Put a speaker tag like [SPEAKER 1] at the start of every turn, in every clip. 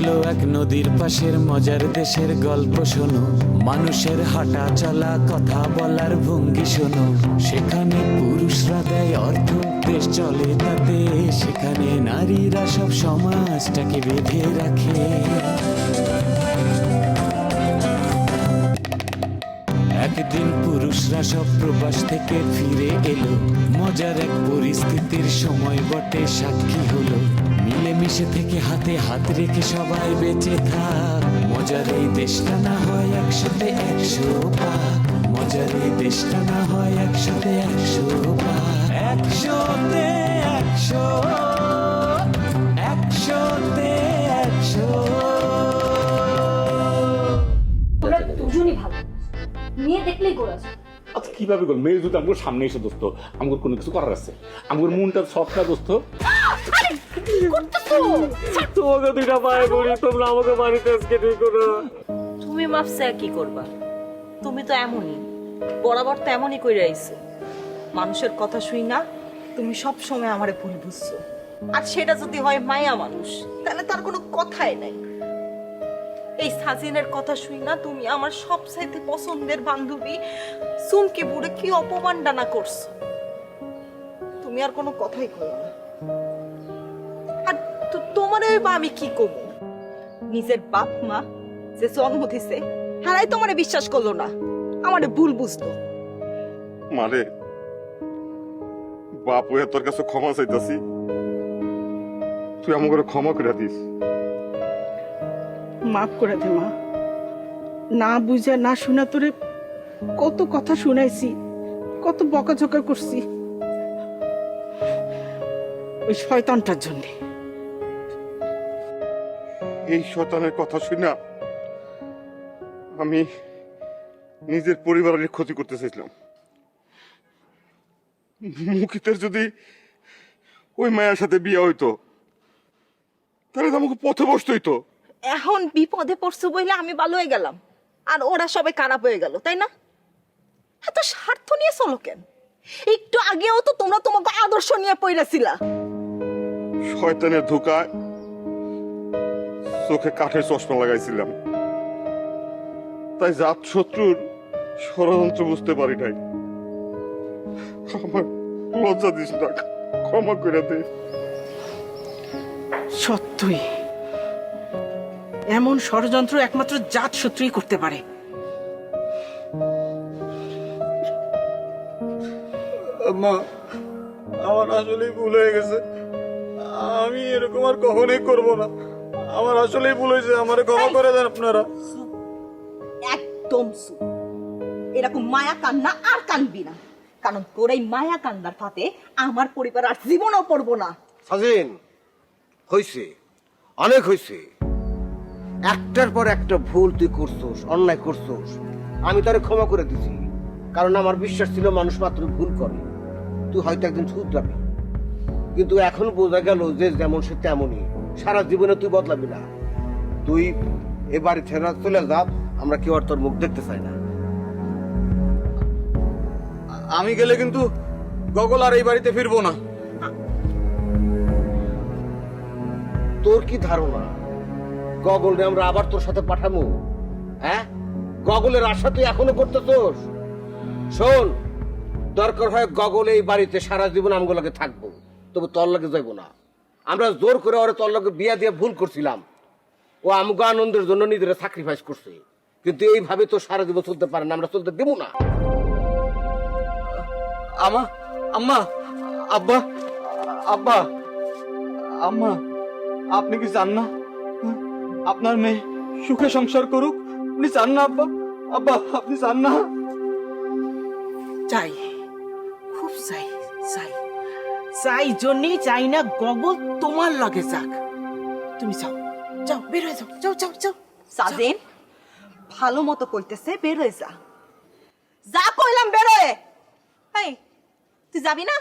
[SPEAKER 1] এলো এক নদীর পাশের মজার দেশের গল্প শোনো, মানুষের হাঁটা চলা কথা বলার ভঙ্গি শোনো। সেখানে পুরুষরা দেয় অর্থ, দেশ চলে তাতে। সেখানে নারীরা সব সমাজটাকে বেঁধে রাখে। একদিন পুরুষরা সব প্রবাস থেকে ফিরে এলো, মজার এক পরিস্থিতির সময় বটে সাক্ষী হলো। মিলেমিশে থেকে হাতে হাত রেখে সবাই বেঁচে থাক, মজার এই দেশটা না হয় একসাথে 100 পাক। মজার এই দেশটা না হয় একসাথে 100 পাক। 100-তে 100, 100-তে 100।
[SPEAKER 2] তোমরা দুজনই ভালো, মেয়ে দেখলেই গোড়া।
[SPEAKER 3] আচ্ছা কিভাবে গো মেয়ে যদি আমার সামনে এসে দোস্ত আমার কোনো কিছু করার আছে, আমার মনটা সফট না দোস্ত।
[SPEAKER 4] তোমাকে দুইটা পায়ে পড়ি, তোমরা আমাকে বাড়িতে আজকে ঠিক করো।
[SPEAKER 5] তুমি মাপসা কি করবা? তুমি তো এমনই, বরাবর তো এমনই কইরা আইছো। মানুষের কথা শুই না তুমি সব সময় আমারে ভুল বুঝছো। আর সেটা যদি হয় মায়া মানুষ, তাহলে তার কোনো কথাই নাই। এই সাজিনের কথা শুই না তুমি আমার সবচাইতে পছন্দের বান্ধবী সুমকি বুড়ে কি অপমানডানা করছো। তুমি আর কোনো কথাই কইও না। আর তোমারে বা আমি কি করব? নিজের বাপ মা যে জন্ম দিছে হারাই তোমারে বিশ্বাস করলো না, আমারে ভুল বুঝতো।
[SPEAKER 6] মানে বাপ হয়ে তোর কাছে ক্ষমা চাইতাছি, তুই আমাকে ক্ষমা করে দিস।
[SPEAKER 7] মাফ করে দে মা, না বুঝা না শোনা তোরে কত কথা শুনাইছি, কত বকাঝকা করছি ওই শয়তানটার জন্য।
[SPEAKER 6] এই শয়তানের কথা শুনে আমি নিজের পরিবারের ক্ষতি করতে চাইছিলাম। মুখিতের যদি ওই মায়ের সাথে বিয়ে হইতো তাহলে তো আমাকে পথে বসতে হইতো।
[SPEAKER 5] এখন বিপদে পড়ছো বইলে আমি ভালো হয়ে গেলাম আর ওরা সবাই খারাপ হয়ে গেল, তাই না? এত স্বার্থ নিয়ে চলো কেন? একটু আগেও তো তোমরা তোমাকে আদর্শ নিয়ে পড়েছিলা।
[SPEAKER 6] শয়তানের ধোকায় চোখে কাঠের চশমা লাগাইছিলাম, তাই জাত শত্রুর ষড়যন্ত্র বুঝতে পারি নাই। আমার লজ্জা দিস না, ক্ষমা করে দে।
[SPEAKER 7] সত্যই এমন ষড়যন্ত্র একমাত্র জাত শত্রুই করতে পারে।
[SPEAKER 4] আম্মা, আমার আসলেই ভুল হয়ে গেছে। আমি এরকম আর কখনোই করব না। আমার আসলেই ভুল হয়েছে, আমারে ক্ষমা করে দেন আপনারা।
[SPEAKER 5] একদম চুপ। এরকম মায়া কান্না আর কানবি না, কারণ তোর এই মায়া কান্নার ফাতে আমার পরিবার আর জীবনও পড়বো না।
[SPEAKER 8] সাজিন, হইছে, অনেক হইছে। একটার পর একটা ভুল তুই করছস, অন্যায় করছস, আমি তারে ক্ষমা করে দিছি, কারণ আমার বিশ্বাস ছিল মানুষ মাত্র ভুল করে, তুই হয়তো একদিন শুধরাবি। কিন্তু এখন বোঝা গেল যে যেমন সে তেমনই, সারা জীবনে তুই বদলাবি না। তুই এ বাড়ি ছেড়ে চলে যা, আমরা কেউ আর তোর মুখ দেখতে চাই না।
[SPEAKER 4] আমি গেলে কিন্তু গগল আর এই বাড়িতে ফিরবো না।
[SPEAKER 8] তোর কি ধারণা গগল রে আমরা আবার তোর সাথে পাঠাবো? হ্যাঁ, গগলের আশা তুই এখনো করতেছস? শোন, দরকার হয় গগল এই বাড়িতে সারা জীবন আমগুলোকে থাকবো, তবে তোর লাগে যাইব না। আমরা জোর করে ওরে তোর লাগে বিয়া দিয়ে ভুল করছিলাম, ও আমগো আনন্দের জন্য নিজেরা স্যাক্রিফাইস করছে, কিন্তু এইভাবে তো সারা জীবন চলতে পারে না, আমরা চলতে দেব না।
[SPEAKER 4] আম্মা, আব্বা, আব্বা, আম্মা, আপনি কি চান না আপনার মেয়ে সুখে সংসার করুক? আপনি চান না আব্বা? আব্বা, আপনি চান না?
[SPEAKER 7] চাই, খুব চাই, চাই, চাই জন্যই চাই না গগল তোমার লগে যাক। তুমি যাও, যাও, বের হয়ে যাও, যাও, যাও, যাও।
[SPEAKER 5] সাজেন ভালো মতো কইতেছে, বের হয়ে যা। যা কইলাম বের হয়ে। এই তুই যাবি না?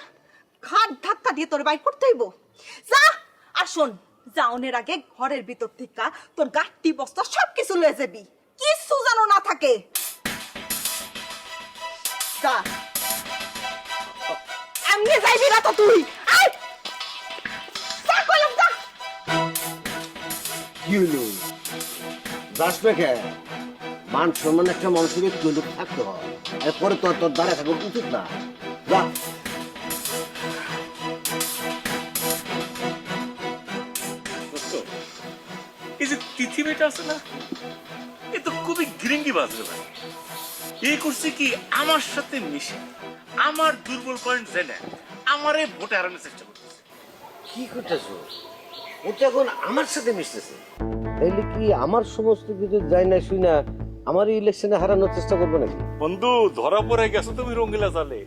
[SPEAKER 5] ঘাট ধাক্কা দিয়ে তোর বাইক করতে হইব। যা। আর শোন, যাওনের আগে ঘরের ভিতর থেকে তোর গাঠটি বস্তা সবকিছু লয়ে যাবি, কিছু যেন না থাকে। যা। এমনি যাইবি না তো তুই? আয়, যা কইলাম, যা।
[SPEAKER 8] কি হইলো? যাস পেখে মান সম্মান একটা মানুষের একটু হইলেও থাকতে হয়, এরপরে তোর তোর দ্বারা থাকা উচিত না। যা
[SPEAKER 3] এই যে তিথি মেয়েটা আছে না, এ তো খুবই গিরিঙ্গি বাজবে ভাই। এই করছে কি আমার সাথে মিশে আমার দুর্বল পয়েন্ট জেনে আমারে ভোটে হারানোর চেষ্টা করতেছে।
[SPEAKER 8] কি করতেছো? ও তো এখন আমার সাথে মিশতেছে, তাইলে কি আমার সমস্ত কিছু যাই না শুই না আমার ইলেকশনে হারানোর চেষ্টা করবো নাকি?
[SPEAKER 3] বন্ধু ধরা পড়ে গেছো তুমি রঙ্গিলা জালে।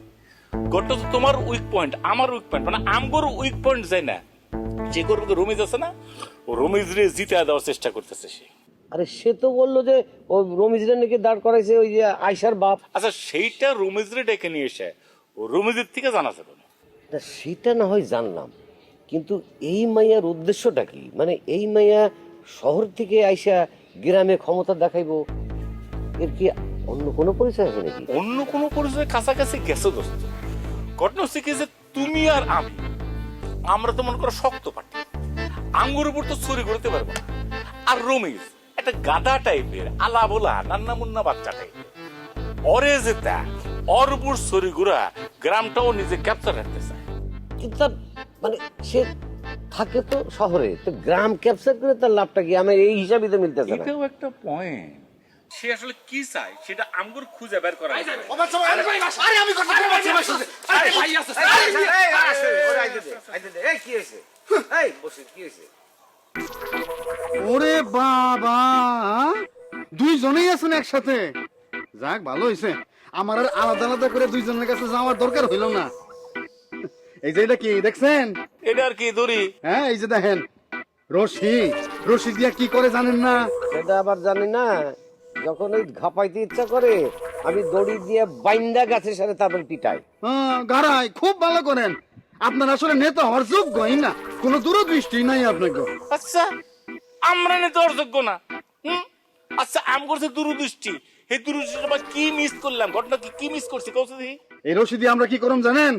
[SPEAKER 3] গড়টা তো তোমার উইক পয়েন্ট, আমার উইক পয়েন্ট, মানে আমগোর উইক পয়েন্ট যায় না। যে করবে রমিজ আছে না, ও রমিজ রে জিতে দেওয়ার চেষ্টা করতেছে সে।
[SPEAKER 8] আরে সে তো বললো যে ও রমিজরা নাকি দাঁড় করাইছে ওই যে আয়সার বাপ।
[SPEAKER 3] আচ্ছা সেইটা রমিজ রে ডেকে নিয়ে এসে ও রমিজের থেকে জানা যাবে না।
[SPEAKER 8] তা সেটা না হয় জানলাম, কিন্তু এই মাইয়ার উদ্দেশ্যটা কি? মানে এই মাইয়া শহর থেকে আইসা গ্রামে ক্ষমতা দেখাইবো, এর কি অন্য কোনো পরিচয় আছে নাকি?
[SPEAKER 3] অন্য কোনো পরিচয় কাছাকাছি গেছে দোস্ত। ঘটনা হচ্ছে কি যে তুমি আর আমরা তো মনে করো শক্ত পাটি, আঙ্গুর উপর তো ছুরি করতে পারবো না। আর রমিজ একটা গাদা টাইপের, আলা বোলা নান্না মুন্না বাচ্চা টাইপের, অরে যেটা ওর উপর ছুরি ঘুরা গ্রামটাও নিজে ক্যাপচার রাখতে চায়।
[SPEAKER 8] কিন্তু তার মানে সে থাকে তো শহরে, তো গ্রাম ক্যাপচার করে তার লাভটা কি? আমার এই হিসাবে তো মিলতেছে না।
[SPEAKER 3] এটাও একটা পয়েন্ট। সে আসলে কি চায় সেটা আঙ্গুর খুঁজে বের করা।
[SPEAKER 9] ওরে বাবা, দুইজনেই আছেন একসাথে। যাক ভালো হয়েছে, আমার আর আলাদা আলাদা করে দুইজনের কাছে যাওয়ার দরকার হইল না। এই যে এটা কি দেখছেন?
[SPEAKER 3] এটা আর কি দড়ি?
[SPEAKER 9] হ্যাঁ এই যে দেখেন রশি, রশি দিয়া কি করে জানেন না?
[SPEAKER 8] সেটা আবার জানি না। যখন ওই ঘাপাইতে ইচ্ছা করে আমি দড়ি দিয়ে বাইন্দা গাছের সাথে তারপর পিটাই।
[SPEAKER 9] হ্যাঁ গাড়াই, খুব ভালো করেন। আপনার আসলে নেতা হওয়ার যোগ্যই না, কোনো দূরদৃষ্টি নাই আপনাকে।
[SPEAKER 3] আচ্ছা আমরা নেতা অযোগ্য না? আচ্ছা আম করছে দূরদৃষ্টি, এই দূরদৃষ্টি কি মিস করলাম? ঘটনা কি মিস করছি কৌশল?
[SPEAKER 9] এই রশি দিয়ে আমরা কি করম জানেন?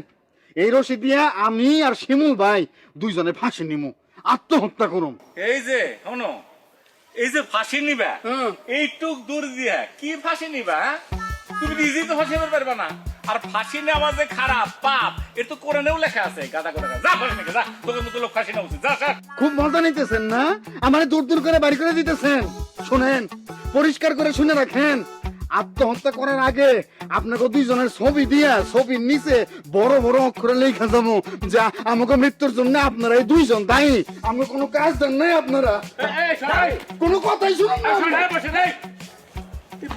[SPEAKER 9] এই রশি দিয়া আমি আর শিমুল ভাই দুইজনে ফাঁসি নিমু, আত্মহত্যা করুম।
[SPEAKER 3] এই যে শোনো, এই যে ফাঁসি নিবা, এইটুক দূর দিয়া কি ফাঁসি নিবা? তুমি নিজেই তো ফাঁসি নিতে পারবে না। আর ফাঁসি নেওয়া যে খারাপ পাপ, এর তো কোরআনেও লেখা আছে। গাদা করে যা ফাঁসি নিকে যা, তোকে মতো লোক ফাঁসি নেওয়া উচিত। যা যা।
[SPEAKER 9] খুব মজা নিতেছেন না? আমার দূর দূর করে বাড়ি করে দিতেছেন। শুনেন, পরিষ্কার করে শুনে রাখেন, আত্মহত্যা করার আগে আপনাকে দুইজনের ছবি দিয়া ছবির নিচে বড় বড় অক্ষরে লেখা যাবো যা আমাকে মৃত্যুর জন্য আপনারা এই দুইজন দায়ী। আমরা কোনো কাজ দেন নাই আপনারা, কোনো কথাই শুনুন না।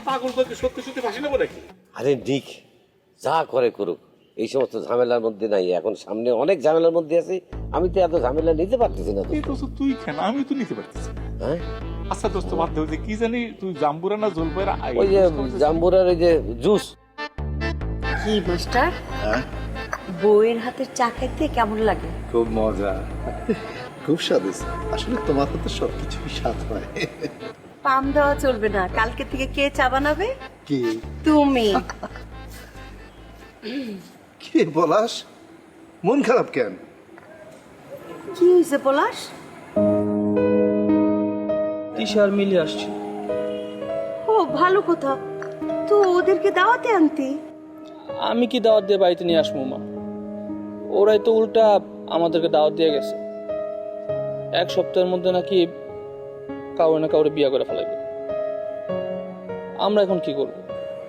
[SPEAKER 3] পাগল তোকে সত্যি সত্যি ফাঁসি নেবো নাকি?
[SPEAKER 8] আরে নিক, যা করে করুক, এই সমস্ত ঝামেলার মধ্যে নাই। এখন সামনে অনেক ঝামেলার মধ্যে আছি, আমি তো এত ঝামেলা নিতে পারতেছি না।
[SPEAKER 3] তুই কেন? আমি তো নিতে পারতেছি না।
[SPEAKER 8] হ্যাঁ
[SPEAKER 3] আচ্ছা দোস্ত বাদ দে, কি জানি তুই জাম্বুরা না জলপাইরা
[SPEAKER 8] ওই যে জাম্বুরার ওই যে জুস।
[SPEAKER 2] কি মাস্টার, বউয়ের হাতের চা খাইতে কেমন লাগে?
[SPEAKER 10] খুব মজা, খুব স্বাদ হয়েছে। আসলে তোমার হাতে সবকিছুই স্বাদ হয়।
[SPEAKER 2] পাম দেওয়া চলবে না, কালকে থেকে কে চা বানাবে?
[SPEAKER 10] কি
[SPEAKER 2] তুমি।
[SPEAKER 10] কি বলাস? মন খারাপ কেন?
[SPEAKER 2] কি হয়েছে পলাশ?
[SPEAKER 4] তিশার মিলে আসছে।
[SPEAKER 2] ও ভালো কথা, তো ওদেরকে দাওয়াতে আনতি।
[SPEAKER 4] আমি কি দাওয়াত দিয়ে বাড়িতে নিয়ে আসবো মা? ওরাই তো উল্টা আমাদেরকে দাওয়াত দিয়ে গেছে। এক সপ্তাহের মধ্যে নাকি কাউরে না কাউরে বিয়ে করে ফেলাইবে। আমরা এখন কি করব?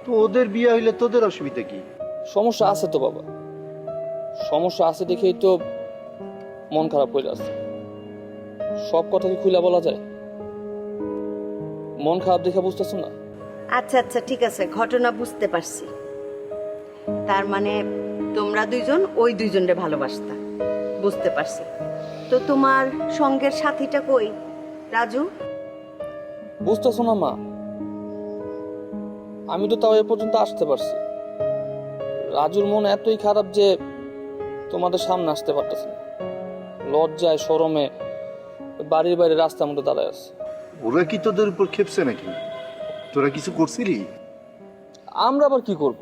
[SPEAKER 10] তো ওদের বিয়ে হইলে তোদের অসুবিধা কি?
[SPEAKER 4] সমস্যা আছে তো বাবা, সমস্যা আছে দেখেই তো মন খারাপ হয়ে যাচ্ছে। সব কথা কি খুলে বলা যায়? মন খারাপ দেখে বুঝতেছ না?
[SPEAKER 2] আচ্ছা আচ্ছা ঠিক আছে, ঘটনা বুঝতে পারছি। তার মানে তোমরা দুইজন ওই দুইজনরে ভালোবাসতা, বুঝতে পারছি। তো তোমার সঙ্গের সাথীটা কই? রাজু?
[SPEAKER 4] বুঝতেছ না মা, আমি তো তাও এ পর্যন্ত আসতে পারছি। রাজুর মন এতই খারাপ যে তোমাদের সামনে আসতে পারতেছে না। লজ্জায় শরমে বাড়ির বাইরে রাস্তার মধ্যে দাঁড়ায় আছে।
[SPEAKER 10] ওরা কি তোদের উপর খেপছে নাকি? তোরা কিছু করছিলি?
[SPEAKER 4] আমরা আবার কি করব?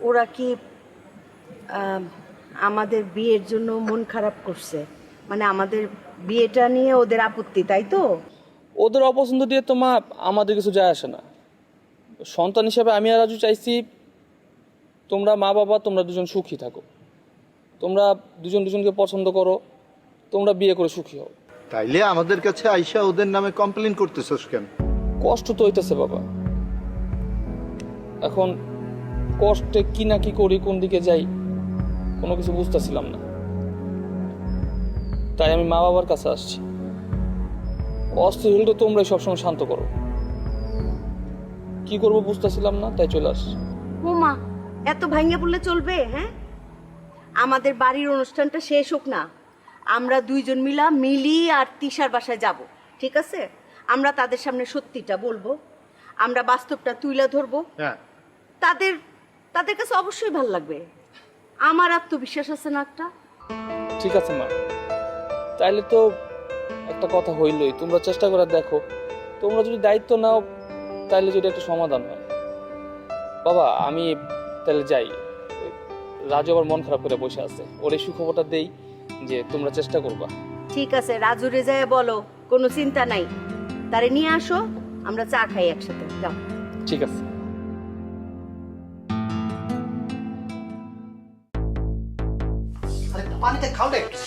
[SPEAKER 2] ওরা কি আমাদের বিয়ের জন্য মন খারাপ করছে? মানে আমাদের বিয়েটা নিয়ে ওদের আপত্তি, তাই তো?
[SPEAKER 4] ওদের অপছন্দ দিয়ে তো মা আমাদের কিছু যায় আসে না। সন্তান হিসাবে আমি আর রাজু চাইছি তোমরা মা বাবা তোমরা দুজন সুখী থাকো, তোমরা দুজন দুজনকে পছন্দ করো, তোমরা বিয়ে করে সুখী হও।
[SPEAKER 10] তাইলে আমাদের কাছে আইসা ওদের নামে কমপ্লেন করতেছস কেন?
[SPEAKER 4] কষ্ট তো হইতেছে বাবা, এখন কষ্টে কি না কি করি, কোন দিকে যাই কোনো কিছু বুঝতেছিলাম না, তাই আমি মা বাবার কাছে আসছি। অস্থির হলে তো তোমরাই সবসময় শান্ত করো, কি করবো বুঝতেছিলাম না, তাই চলে আসছি।
[SPEAKER 2] মা এত ভাঙ্গা পড়লে চলবে? হ্যাঁ, আমাদের বাড়ির অনুষ্ঠানটা শেষ হোক না, আমরা দুইজন মিলি আর তিশার বাসায় যাব, ঠিক আছে? আমরা তাদের সামনে সত্যিটা বলবো, আমরা বাস্তবটা তুইলা ধরবো।
[SPEAKER 10] হ্যাঁ,
[SPEAKER 2] তাদের তাদের কাছে অবশ্যই ভালো লাগবে, আমার আত্মবিশ্বাস আছে না একটা।
[SPEAKER 4] ঠিক আছে মা, তাইলে তো একটা কথা হইলই, তোমরা চেষ্টা করে দেখো, তোমরা যদি দায়িত্ব নাও তাইলে যদি একটা সমাধান হয়। বাবা আমি তাহলে যাই, রাজু আবার মন খারাপ করে বসে আছে, ওর এই সুখবরটা দেই যে তোমরা চেষ্টা করবা।
[SPEAKER 2] ঠিক আছে, রাজুরে যায় বলো কোনো চিন্তা নাই, তারে নিয়ে আসো, আমরা চা খাই একসাথে। যাও।
[SPEAKER 4] ঠিক আছে।
[SPEAKER 8] পানিতে খাও না একটু।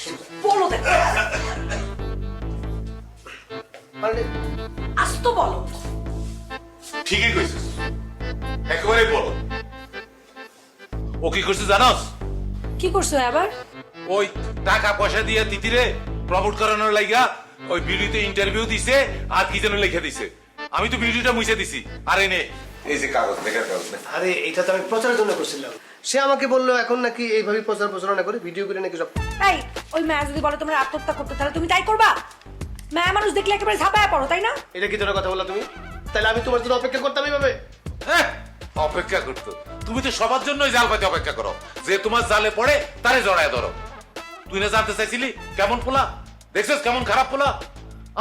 [SPEAKER 5] বলো দেখ, আস্ত বলো।
[SPEAKER 3] ঠিকই কইছিস, একেবারে বলো। ও কি করছে জানোস?
[SPEAKER 5] কি করছো আবার?
[SPEAKER 3] ওই টাকা পয়সা দিয়ে তিতিরে প্রমোট করানোর লাইগা ওই ভিডিওতে ইন্টারভিউ দিছে আর কি যেন লিখে দিছে। আমি তো ভিডিওটা মুছে দিছি। আরে নে এই যে কাগজ, লেখার কাগজ নে।
[SPEAKER 11] আরে এটা তো আমি প্রচারের জন্য করছিলাম। সে আমাকে বললো এখন নাকি এইভাবে প্রচার প্রচারণা করে ভিডিও করে নাকি সব।
[SPEAKER 5] এই ওই মায়া যদি বলে তোমরা আত্মহত্যা করতে, তাহলে তুমি তাই করবা? মায়া মানুষ দেখলে একেবারে ঝাঁপায়া পড়ো, তাই না?
[SPEAKER 11] এটা কি ধরনের কথা বললা তুমি? তাহলে আমি তোমার জন্য অপেক্ষা করতাম এইভাবে?
[SPEAKER 3] হ্যাঁ, অপেক্ষা করতো? তুমি তো সবার জন্যই জাল পাতে অপেক্ষা করো, যে তোমার জালে পড়ে তারে জড়ায় ধরো। তুই না জানতে চাইছিলি কেমন পোলা? দেখছিস কেমন খারাপ পোলা?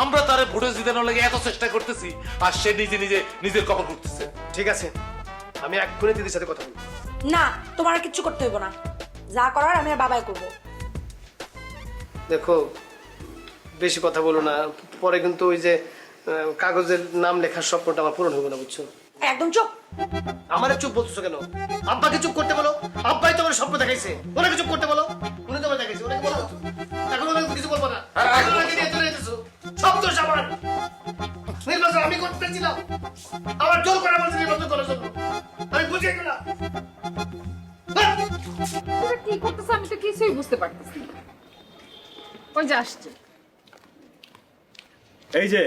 [SPEAKER 3] আমরা তারে ভোটে জিতানোর লাগে এত চেষ্টা করতেছি, আর সে নিজে নিজে নিজের কবর করতেছে।
[SPEAKER 11] ঠিক আছে, আমি এক্ষুনি দিদির সাথে কথা বলবো।
[SPEAKER 5] না, তোমার আর কিচ্ছু করতে হইব না, যা করার আমি আর বাবাই করবো।
[SPEAKER 11] দেখো বেশি কথা বলো না, পরে কিন্তু ওই যে কাগজের নাম লেখার স্বপ্নটা আমার পূরণ হবে না, বুঝছো?
[SPEAKER 5] একদম চুপ।
[SPEAKER 11] আমারে চুপ বলতেছো কেন? আব্বাকে চুপ করতে বলো, আব্বাই তোমার স্বপ্ন দেখাইছে, ওনাকে চুপ করতে বলো, উনি তোমার দেখাইছে, ওনাকে বলো। এখন ওনাকে কিছু বলবো না, এখন ওনাকে নিয়ে চলে যেতেছো। সব দোষ আমার। নির্বাচন আমি করতে চাইছিলাম, আমার জোর করে বলছে নির্বাচন করার জন্য, আমি বুঝে গেলাম।
[SPEAKER 12] কি করতেছে আমি তো কিছুই বুঝতে পারতেছি না। ওই যে আসছে।
[SPEAKER 13] এই যে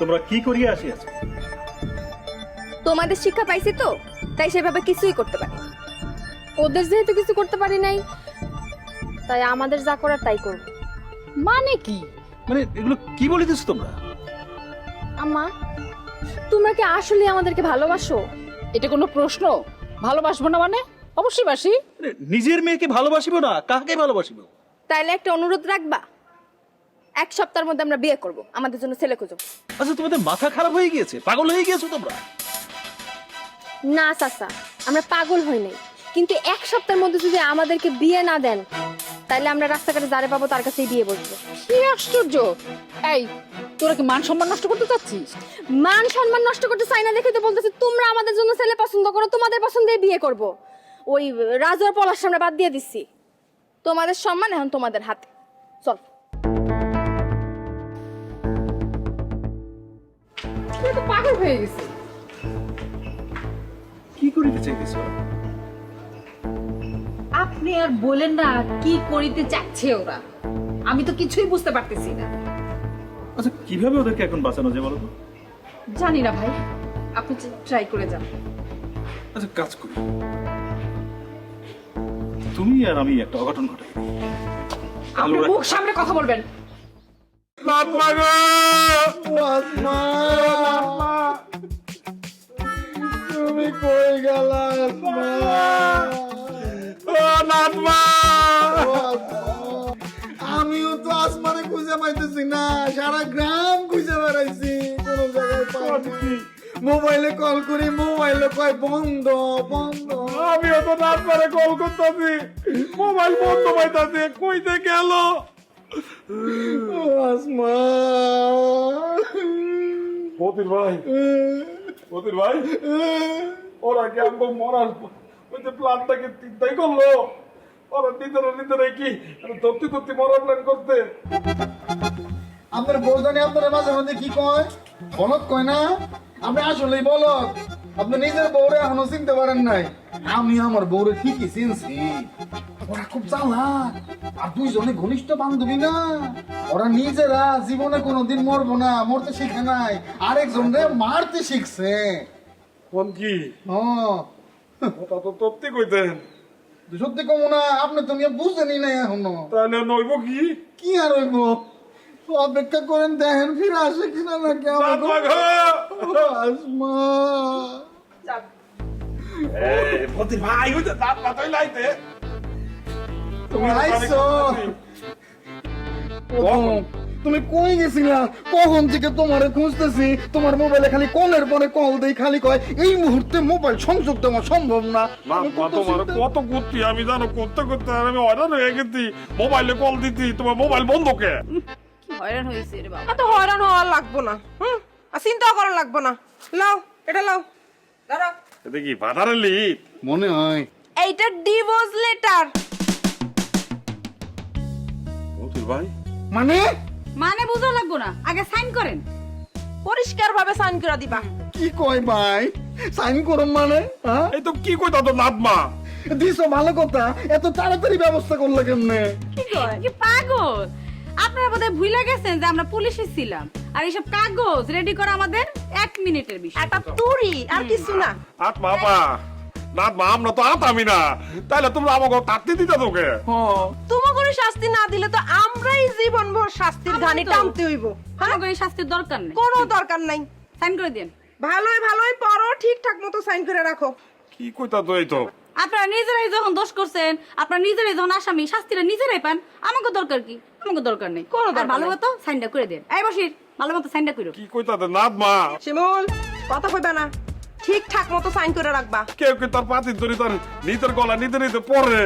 [SPEAKER 13] তোমরা কি করিয়া আসিয়াছো?
[SPEAKER 12] তোমাদের শিক্ষা পাইছি তো, তাই সেভাবে কিছুই করতে পারি। ওদের যেহেতু কিছু করতে পারি নাই, তাই আমাদের যা করার তাই করব।
[SPEAKER 13] মানে কি? মানে এগুলো কি বলিতেছো তোমরা?
[SPEAKER 12] আম্মা, তোমরা কি আসলে আমাদেরকে ভালোবাসো?
[SPEAKER 7] এটা কোনো প্রশ্ন? ভালোবাসবো না মানে? অবশ্যই বাসি।
[SPEAKER 13] মানে নিজের মেয়েকে ভালোবাসিব না, কাকে ভালোবাসিব?
[SPEAKER 12] তাইলে একটা অনুরোধ রাখবা, 1 সপ্তাহের মধ্যে আমরা বিয়ে করব, আমাদের জন্য ছেলে খুঁজো।
[SPEAKER 13] আচ্ছা তোমাদের মাথা খারাপ হয়ে গিয়েছে, পাগল হয়ে গিয়েছো তোমরা?
[SPEAKER 12] না চাচা, আমরা পাগল হই নাই, কিন্তু 1 সপ্তাহের মধ্যে যদি আমাদেরকে বিয়ে না দেন, তাহলে আমরা রাস্তাঘাটে যারে পাবো তার কাছেই বিয়ে বসবো।
[SPEAKER 7] কি আশ্চর্য! এই তোরা কি মান সম্মান নষ্ট করতে চাচ্ছিস?
[SPEAKER 12] মান সম্মান নষ্ট করতে চাই না দেখে তো বলতেছি তোমরা আমাদের জন্য ছেলে পছন্দ করো, তোমাদের পছন্দে বিয়ে করব। ওই রাজু আর পলাশ আমরা বাদ দিয়ে দিচ্ছি, তোমাদের সম্মান এখন তোমাদের হাতে। চল। তো পাগল হয়ে গেছে।
[SPEAKER 13] কি করিতে চাইতেছো?
[SPEAKER 7] আপনি আর বলেন না কি করিতে চাচ্ছে ওরা, আমি তো কিছুই বুঝতে পারতেছি না।
[SPEAKER 13] আচ্ছা কিভাবে ওদেরকে এখন বাঁচানো যায় বলো তো?
[SPEAKER 7] জানি না ভাই, আপনি ট্রাই করে যান।
[SPEAKER 13] আচ্ছা কাজ করি, তুমি আর আমি একটা অঘটন ঘটাই।
[SPEAKER 7] আপনি মুখ সামনে কথা বলবেন।
[SPEAKER 9] তুমি কই গেলা? আমিও তো আসমানে খুঁজে পাইতেছি না, সারা গ্রাম খুঁজে বেড়াইছি, কোন জায়গায় পাইনি। মোবাইলে কল করি, মোবাইলে কয় বন্ধ বন্ধ।
[SPEAKER 6] আমিও তো রাত পরে কল করতেছি, মোবাইল বন্ধ পাইতাছি, কইতে গেল।
[SPEAKER 9] আসমা,
[SPEAKER 6] মতির ভাই, মতির ভাই, ওরা কি আমাকে মরার ওই যে প্ল্যানটাকে চিন্তাই করলো? ওরা নিজেরা কি ধরতে ধরতে মরার প্ল্যান করতে?
[SPEAKER 9] আপনার বউ জানি আপনার মাঝে মাঝে কি কয়, বলত কয় না? আপনি আসলেই বলত, আপনি নিজের বউরে এখনো চিনতে পারেন নাই। আমি আমার বউরে ঠিকই চিনছি। ওরা খুব চালাক, আর দুইজনে ঘনিষ্ঠ বান্ধবী না। ওরা নিজেরা জীবনে কোনোদিন মরবো না, মরতে শিখে নাই, আরেকজনরে মারতে শিখছে।
[SPEAKER 6] কোন কি
[SPEAKER 9] হ্যাঁ,
[SPEAKER 6] ওটা তো তত্ত্বে কইতেন।
[SPEAKER 9] সত্যি কমো না, আপনি তো নিয়ে বুঝেনি নাই এখনো।
[SPEAKER 6] তাহলে নইব কি?
[SPEAKER 9] কি আর হইব, অপেক্ষা করেন দেখেন ফিরে আসে কিনা নাকি আমার আসমা।
[SPEAKER 6] মতির ভাই, ওই যে দাঁত মাথায় লাইতে।
[SPEAKER 9] তুমি আইছো? তুমি কই গেছিলা? কখন থেকে তোমারে খুঁজতেছি, তোমার মোবাইলে খালি কলের পরে কল দেই, খালি কয় এই মুহূর্তে মোবাইল সংযোগ দেওয়া সম্ভব না।
[SPEAKER 6] তোমার কত করতি আমি জানো, করতে করতে আমি হয়রান হয়ে গেছি। মোবাইলে কল দিতি, তোমার মোবাইল বন্ধ কে?
[SPEAKER 12] হয়রান হয়েছে রে বাবা।
[SPEAKER 7] এত হয়রান হওয়া লাগবো না, আর চিন্তাও করা লাগবো না। লাও এটা লাও, দাঁড়া।
[SPEAKER 6] এটা কি বাধারে লিপ?
[SPEAKER 9] মনে হয়
[SPEAKER 7] এইটা ডিভোর্স লেটার।
[SPEAKER 6] মতির ভাই,
[SPEAKER 9] মানে
[SPEAKER 12] মানে বুঝা লাগবো না, আগে সাইন করেন।
[SPEAKER 7] পরিষ্কার ভাবে সাইন করে দিবা।
[SPEAKER 9] কি কয় ভাই, সাইন করুন মানে? হ্যাঁ,
[SPEAKER 6] এই তো কি কইতা তো নাতমা?
[SPEAKER 9] দিছো ভালো কথা, এত তাড়াতাড়ি ব্যবস্থা করলে কেমনে?
[SPEAKER 12] কি পাগল, আপনারা বোধহয় ভুলে গেছেন যে আমরা পুলিশে ছিলাম, আর এইসব কাগজ রেডি করা আমাদের 1 মিনিটের বিষয়।
[SPEAKER 7] একটা তুড়ি আর কিছু না।
[SPEAKER 6] আত্মা আপা, নাতমা আমরা তো আতামি না, তাহলে তোমরা আমাকে তাকতে দিতা তোকে?
[SPEAKER 7] তোমাকে শাস্তি না দিলে তো আমরাই জীবনভর শাস্তির ঘানি টানতে হইব।
[SPEAKER 12] আমাকে এই শাস্তির দরকার নেই,
[SPEAKER 7] কোনো দরকার নাই।
[SPEAKER 12] সাইন করে দেন।
[SPEAKER 7] ভালোই ভালোই পড়ো, ঠিকঠাক মতো সাইন করে রাখো।
[SPEAKER 6] কি কইতা তো? এই তো
[SPEAKER 12] আপনারা নিজেরাই যখন দোষ করছেন, আপনারা নিজেরাই যখন আসামি, শাস্তিটা নিজেরাই পান। আমাকে দরকার কি? আমাকে দরকার নেই।
[SPEAKER 7] কোনো দরকার
[SPEAKER 12] ভালো
[SPEAKER 7] নেই।
[SPEAKER 12] মতো সাইনটা করে দেন। এই বসির, ভালো মতো সাইনটা করো।
[SPEAKER 6] কি কইতা তো নাতমা?
[SPEAKER 7] শিমুল, কথা কইবা না, ঠিকঠাক মতো সাইন করে রাখবা।
[SPEAKER 6] কেউ কি তার পাতি ধরি তার নিজের গলা নিতে নিতে পরে?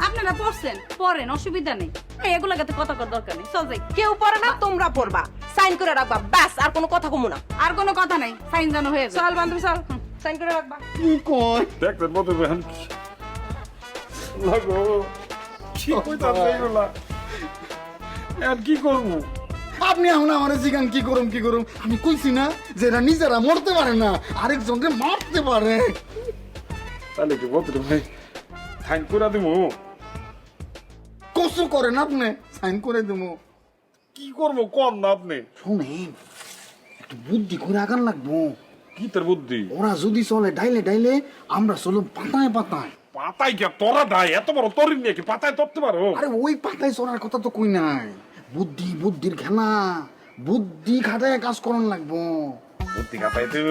[SPEAKER 12] আপনারা পড়ছেন, পড়েন, অসুবিধা নেই। এগুলোকে তো কথা কর দরকার নেই। চল যাই।
[SPEAKER 7] কেউ পড়ে না, তোমরা পড়বা। সাইন করে রাখবা, ব্যাস। আর কোনো কথা কমু না।
[SPEAKER 12] আর কোনো কথা নাই, সাইন জানো হয়ে যায়।
[SPEAKER 7] চল বান্ধবী, চল সাইন করে রাখবা।
[SPEAKER 9] কি কয়?
[SPEAKER 6] দেখতেন মতির ভাই লাগো, কি কইতা তো এগুলা? আর কি করবো?
[SPEAKER 9] আপনি এখন আমার জিগান কি করুম কি করুম? আমি কইছি না যে এরা নিজেরা মরতে পারে না, আরেকজনকে মারতে পারে।
[SPEAKER 6] তাহলে কি মতির ভাই সাইন করে দিমু?
[SPEAKER 9] কষ্ট করেন আপনি, সাইন করে দেবো।
[SPEAKER 6] কি করবো কোন না আপনি?
[SPEAKER 9] শুনেন, একটু বুদ্ধি করে আগান লাগবো।
[SPEAKER 6] কি তোর বুদ্ধি?
[SPEAKER 9] ওরা যদি চলে ডাইলে ডাইলে, আমরা চলো পাতায় পাতায়।
[SPEAKER 6] পাতায় কে তোরা দায়? এত বড় তরিন নিয়ে কি পাতায় ধরতে পারো?
[SPEAKER 9] আরে ওই পাতায় চলার কথা তো কই নাই। বুদ্ধি, বুদ্ধির খেলা, বুদ্ধি খাটায় কাজ করন লাগবো।
[SPEAKER 6] বুদ্ধি খাতাই তুই?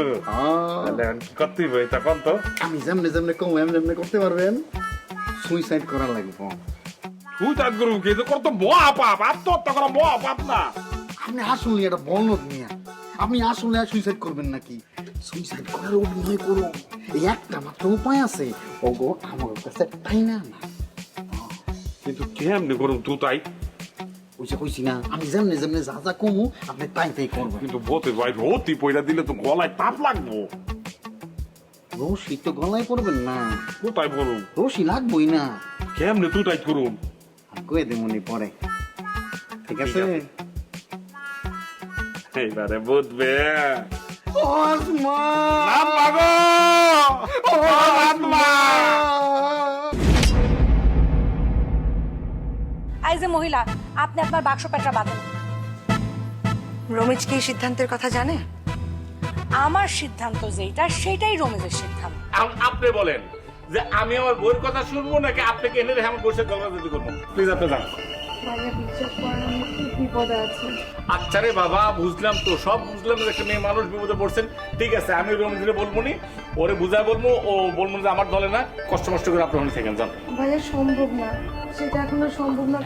[SPEAKER 6] তাহলে এখন কি করতে হইব এটা কোন তো?
[SPEAKER 9] আমি যেমনে যেমনে কম এমনি করতে পারবেন। সুইসাইড করা লাগবো।
[SPEAKER 6] তুই তাই করবো কি? কত মহা পাপ, আত্মহত্যা করা মহা পাপ না?
[SPEAKER 9] আপনি আসলে এটা বলদ নিয়ে, আপনি আসলে সুইসাইড করবেন নাকি? সুইসাইড করার অভিনয় করুন, এই একটা মাত্র উপায় আছে। ওগো আমার কাছে তাই না না,
[SPEAKER 6] কিন্তু কেমনি করুন তুই তাই?
[SPEAKER 9] ওই যে কইছি না, আমি যেমনে যেমনে যা যা কমু আপনি তাই তাই করবেন।
[SPEAKER 6] কিন্তু বতে ভাই রতি পয়লা দিলে তো গলায় তাপ লাগবো।
[SPEAKER 9] রশি তো গলায় পড়বেন না,
[SPEAKER 6] কোথায় বলুন?
[SPEAKER 9] রশি লাগবই না।
[SPEAKER 6] কেমনে তুই তাই করুন?
[SPEAKER 9] কয়ে দেবনি পরে, ঠিক আছে?
[SPEAKER 6] এইবারে বুঝবে।
[SPEAKER 9] আসমা,
[SPEAKER 6] নাতমা গো! ও নাতমা!
[SPEAKER 14] এই যে মহিলা, আপনি আপনার বাক্স পেটরা বাঁধেন।
[SPEAKER 2] রমেশ কি এই সিদ্ধান্তের কথা জানে?
[SPEAKER 14] আমার সিদ্ধান্ত যেটা, সেটাই রমেশের সিদ্ধান্ত।
[SPEAKER 3] আপনি বলেন যে আমি আমার বইয়ের কথা শুনবো নাকি আপনাকে এনে রেখে আমার বসে গল্প করবো? প্লিজ আপনি যান। আচ্ছা রে বাবা, বুঝলাম তো, সব বুঝলাম। একটা মেয়ে মানুষ বিপদে পড়ছেন, ঠিক আছে, আমি রমজিরে বলবো নি, ওরে বুঝায় বলবো, ও বলবো যে আমার দলে না, কষ্ট কষ্ট করে আপনি থাকেন, যান।
[SPEAKER 12] ভাইয়া সম্ভব না, সেটা এখনো সম্ভব না।